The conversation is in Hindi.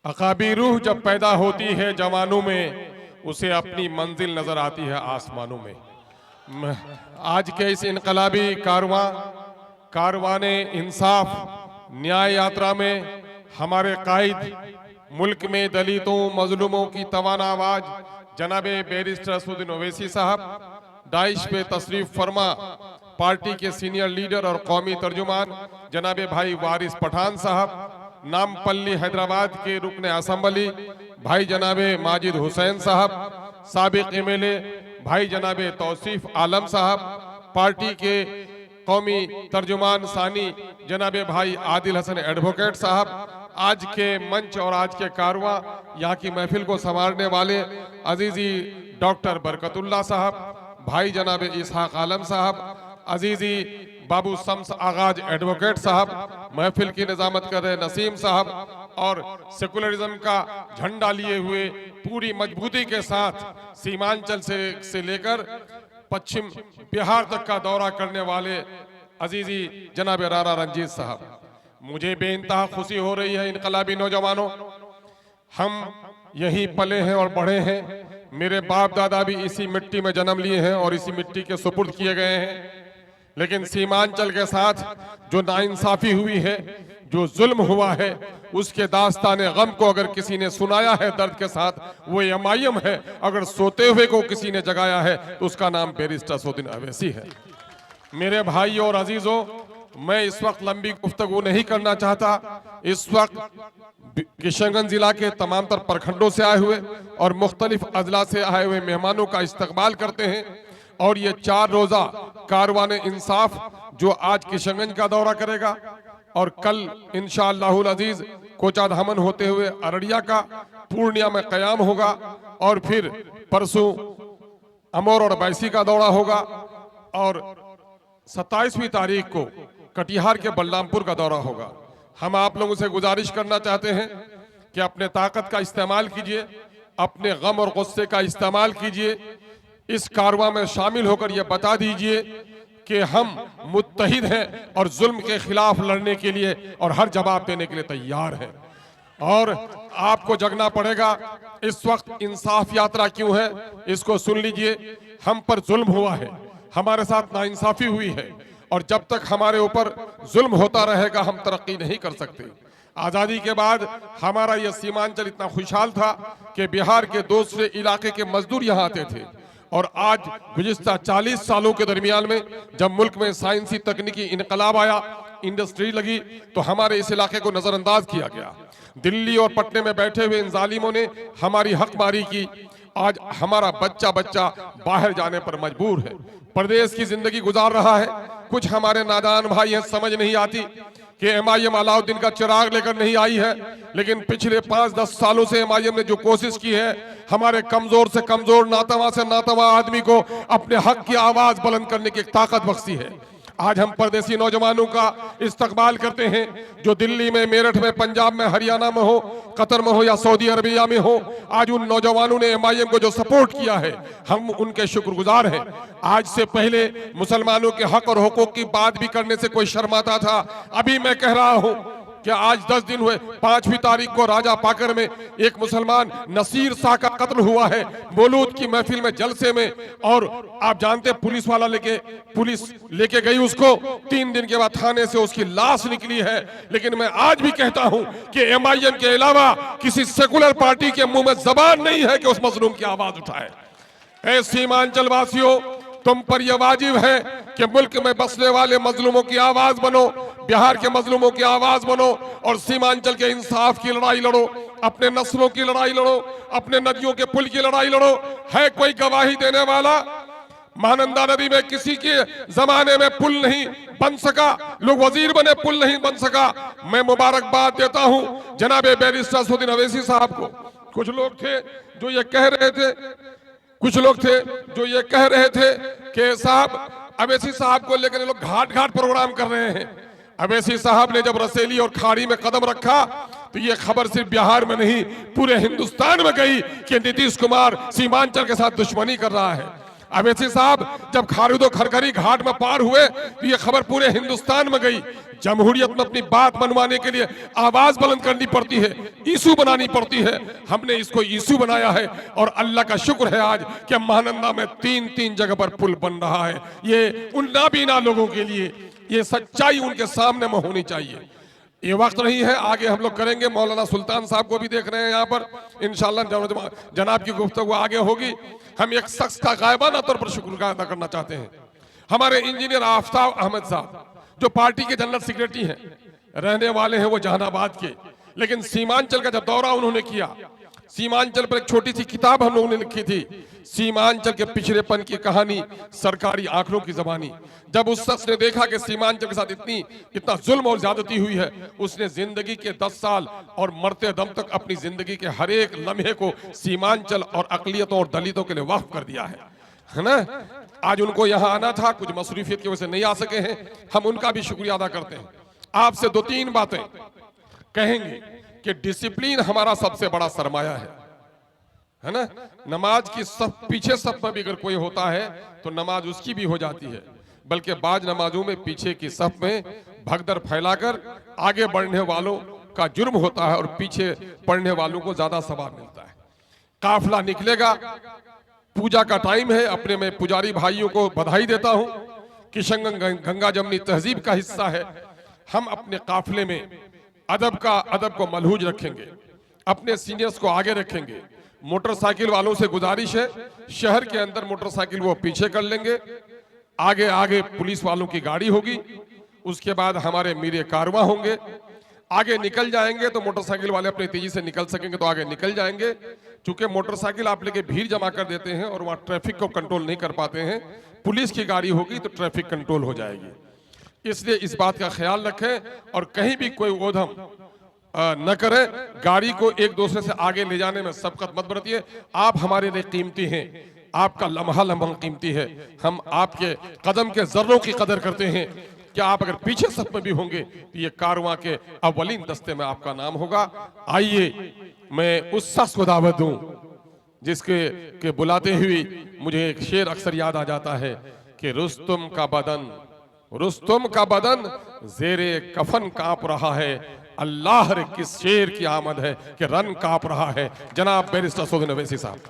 अकाबी रूह जब पैदा होती है जवानों में, उसे अपनी मंजिल नजर आती है आसमानों में। आज के इस इनकलाबी कारवाने इंसाफ न्याय यात्रा में हमारे कायद, मुल्क में दलितों मजलूमों की तवाना आवाज जनाबे बैरिस्टर असदुद्दीन ओवैसी साहब, दाइश पे तशरीफ फरमा पार्टी के सीनियर लीडर और कौमी तर्जुमान जनाबे भाई वारिस पठान साहब, नामपल्ली हैदराबाद के रुकन असम्बली भाई जनाबे माजिद हुसैन साहब, साबिक एमएलए भाई जनाबे तौसीफ आलम साहब, पार्टी के कौमी तर्जुमान सानी जनाबे भाई आदिल हसन एडवोकेट साहब, आज के मंच और आज के कारवां यहाँ की महफिल को संवारने वाले अजीजी डॉक्टर बरकतुल्ला साहब, भाई जनाबे इसहाक आलम साहब, अजीजी बाबू शम्स आगाज एडवोकेट साहब, महफिल की निजामत कर रहे नसीम साहब और सेकुलरिज्म का झंडा लिए हुए पूरी मजबूती के साथ सीमांचल से लेकर पश्चिम बिहार तक का दौरा करने वाले अजीजी जनाब रारा रंजीत साहब, मुझे बेइंतहा खुशी हो रही है। इनकलाबी नौजवानों, हम यहीं पले हैं और बढ़े हैं। मेरे बाप दादा भी इसी मिट्टी में जन्म लिए हैं और इसी मिट्टी के सुपुर्द किए गए हैं, लेकिन सीमांचल के साथ जो नाइंसाफी हुई है, जो जुल्म हुआ है, उसके दास्ताने गम को अगर किसी ने सुनाया है दर्द के साथ, वो एमआईएम है। अगर सोते हुए को किसी ने जगाया है तो उसका नाम बैरिस्टर असदुद्दीन ओवैसी है। मेरे भाई और अजीजों, मैं इस वक्त लंबी गुफ्तगू नहीं करना चाहता। इस वक्त किशनगंज जिला के तमाम तर प्रखंडों से आए हुए और मुख्तलिफ अजला से आए हुए मेहमानों का इस्तकबाल करते हैं और ये 4 रोजा कारवाने इंसाफ जो आज किशनगंज का दौरा करेगा और कल इंशाअल्लाहुल अजीज कोचाधामन होते हुए अररिया का, पूर्णिया में कयाम होगा और फिर परसों अमौर और बैसी का दौरा होगा और 27वीं तारीख को कटिहार के बलरामपुर का दौरा होगा। हम आप लोगों से गुजारिश करना चाहते हैं कि अपने ताकत का इस्तेमाल कीजिए, अपने गम और गुस्से का इस्तेमाल कीजिए, इस कारवां में शामिल होकर यह बता दीजिए कि हम मुत्तहिद हैं और जुल्म के खिलाफ लड़ने के लिए और हर जवाब देने के लिए तैयार हैं। और आपको जगना पड़ेगा। इस वक्त इंसाफ यात्रा क्यों है, इसको सुन लीजिए। हम पर जुल्म हुआ है, हमारे साथ नाइंसाफी हुई है और जब तक हमारे ऊपर जुल्म होता रहेगा हम तरक्की नहीं कर सकते। आज़ादी के बाद हमारा यह सीमांचल इतना खुशहाल था कि बिहार के दूसरे इलाके के मजदूर यहाँ आते थे और आज गुज़िश्ता 40 सालों के दरमियान में जब मुल्क में साइंसी तकनीकी इनकलाब आया, इंडस्ट्री लगी, तो हमारे इस इलाके को नजरअंदाज किया गया। दिल्ली और पटने में बैठे हुए इन जालिमों ने हमारी हकमारी की। आज हमारा बच्चा बाहर जाने पर मजबूर है, प्रदेश की जिंदगी गुजार रहा है। कुछ हमारे नादान भाई हैं, समझ नहीं आती कि एमआईएम अलाउद्दीन का चिराग लेकर नहीं आई है, लेकिन पिछले 5-10 सालों से एमआईएम ने जो कोशिश की है हमारे कमजोर से कमजोर, नातवा से नातवा आदमी को अपने हक की आवाज बुलंद करने की एक ताकत बख्शी है। आज हम परदेसी नौजवानों का इस्तकबाल करते हैं जो दिल्ली में, मेरठ में, पंजाब में, हरियाणा में हो, कतर में हो या सऊदी अरबिया में हो। आज उन नौजवानों ने एमआईएम को जो सपोर्ट किया है, हम उनके शुक्रगुजार हैं। आज से पहले मुसलमानों के हक और हुकूक की बात भी करने से कोई शर्माता था। अभी मैं कह रहा हूं कि आज 10 दिन हुए, 5वीं तारीख को राजा पाकर में एक मुसलमान नसीर शाह का कत्ल हुआ है, मौलूद की महफिल में, जलसे में, और आप जानते पुलिस लेके गई उसको। 3 दिन के बाद थाने से उसकी लाश निकली है। लेकिन मैं आज भी कहता हूं कि एमआईएम के अलावा किसी सेकुलर पार्टी के मुंह में जबान नहीं है कि उस मजलूम की आवाज उठाए। ऐ सीमांचल वासियों, तुम पर यह वाजिब है कि मुल्क में बसने वाले मजलूमों की आवाज बनो, बिहार के मजलूमों की आवाज बनो और सीमांचल के इंसाफ की लड़ाई लड़ो, अपने नस्लों की लड़ाई लड़ो, अपने नदियों के पुल की लड़ाई लड़ो। है कोई गवाही देने वाला? महानंदा नदी में किसी के जमाने में पुल नहीं बन सका, लोग वजीर बने, पुल नहीं बन सका। मैं मुबारकबाद देता हूं जनाबे बैरिस्टर असदुद्दीन ओवैसी साहब को। कुछ लोग थे जो ये कह रहे थे कि साहब ओवैसी साहब को लेकर लोग घाट प्रोग्राम कर रहे हैं। ओवैसी साहब ने जब रसेली और खाड़ी में कदम रखा तो ये खबर सिर्फ बिहार में नहीं, पूरे हिंदुस्तान में गई कि नीतीश कुमार सीमांचल के साथ दुश्मनी कर रहा है। अवैसी साहब जब खालिदो खरखरी घाट में पार हुए तो ये खबर पूरे हिंदुस्तान में गई। जमहूरियत में अपनी बात मनवाने के लिए आवाज बुलंद करनी पड़ती है, इशू बनानी पड़ती है। हमने इसको इशू बनाया है और अल्लाह का शुक्र है आज कि महानंदा में 3 जगह पर पुल बन रहा है। ये उन नाबीना लोगों के लिए ये सच्चाई उनके सामने में होनी चाहिए। ये वक्त नहीं है, आगे हम लोग करेंगे। मौलाना सुल्तान साहब को भी देख रहे हैं यहाँ पर, इंशाअल्लाह जनाब की गुफ्तगू आगे होगी। हम एक शख्स का गायबाना तौर पर शुक्र अदा करना चाहते हैं। हमारे इंजीनियर आफ्ताब अहमद साहब जो पार्टी के जनरल सेक्रेटरी हैं, रहने वाले हैं वो जहानाबाद के, लेकिन सीमांचल का जब दौरा उन्होंने किया, सीमांचल पर एक छोटी सी किताब हम लोगों ने लिखी थी, सीमांचल के पिछड़ेपन की कहानी सरकारी आंकड़ों की जबानी। जब उस शख्स ने देखा कि सीमांचल के साथ इतना जुल्म और ज्यादती हुई है, उसने जिंदगी के 10 साल और मरते दम तक अपनी जिंदगी के हर एक लम्हे को सीमांचल और अकलियतों और दलितों के लिए वक्फ कर दिया है ना। आज उनको यहाँ आना था, कुछ मसरूफियत की वजह से नहीं आ सके हैं, हम उनका भी शुक्रिया अदा करते हैं। आपसे 2-3 बातें कहेंगे कि डिसिप्लिन हमारा सबसे बड़ा सरमाया है ना। नमाज की पीछे सफ में भी अगर कोई होता है तो नमाज उसकी भी हो जाती है, बल्कि बाज नमाजों में पीछे की सफ में भगदड़ फैलाकर आगे बढ़ने वालों का जुर्म होता है और पीछे पढ़ने वालों को ज्यादा सवाब मिलता है। काफिला निकलेगा, पूजा का टाइम है, अपने में पुजारी भाइयों को बधाई देता हूं। किशन गंगा जमनी तहजीब का हिस्सा है। हम अपने काफिले में अदब को मलहूज रखेंगे, अपने सीनियर्स को आगे रखेंगे। मोटरसाइकिल वालों से गुजारिश है, शहर के अंदर मोटरसाइकिल वो पीछे कर लेंगे, आगे आगे पुलिस वालों की गाड़ी होगी, उसके बाद हमारे मीरे कारवां होंगे। आगे निकल जाएंगे तो मोटरसाइकिल वाले अपनी तेजी से निकल सकेंगे तो आगे निकल जाएंगे। क्योंकि मोटरसाइकिल आप लेके भीड़ जमा कर देते हैं और वहाँ ट्रैफिक को कंट्रोल नहीं कर पाते हैं, पुलिस की गाड़ी होगी तो ट्रैफिक कंट्रोल हो जाएगी। इसलिए इस बात का ख्याल रखें और कहीं भी कोई ओधम न करें। गाड़ी को एक दूसरे से आगे ले जाने में सबकत मत बरतिए। आप हमारे लिए कीमती हैं, आपका लम्हा कीमती है। हम आपके कदम के जर्रों की कदर करते हैं कि आप अगर पीछे सफ में भी होंगे तो ये कारवां के अव्वलीन दस्ते में आपका नाम होगा। आइए मैं उस शख्स को दावत दूं जिसके के बुलाते हुए मुझे एक शेर अक्सर याद आ जाता है कि रुस्तुम का बदन जेरे कफन कांप रहा है, अल्लाह रे किस शेर की आमद है कि रन कांप रहा है। जनाब बैरिस्टर सऊदी ओवैसी साहब।